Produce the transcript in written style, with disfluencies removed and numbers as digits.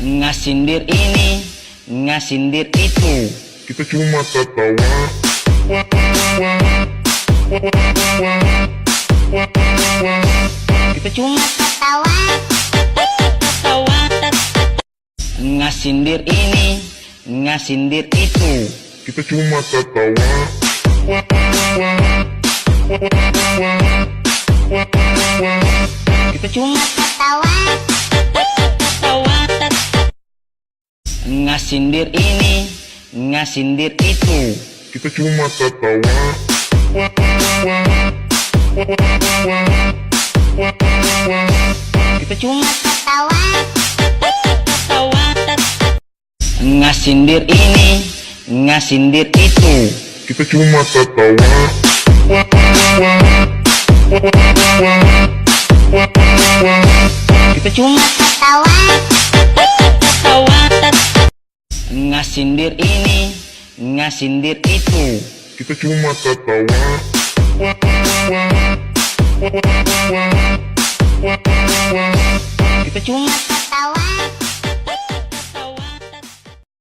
ngasindir ini, ngasindir itu. Kita cuma tertawa. Kita cuma tertawa, tertawa, ngasindir ini, ngasindir itu. Kita cuma tertawa. Kita cuma tertawa, tertawa, ngasindir ini, ngasindir itu. Kita cuma tertawa. Kita cuma tertawa, tertawa, ngasindir ini, ngasindir itu. Kita cuma tertawa. Kita cuma tertawa, tertawa, ngasindir ini, ngasindir itu. Kita cuma tertawa. Kita cuma tertawa.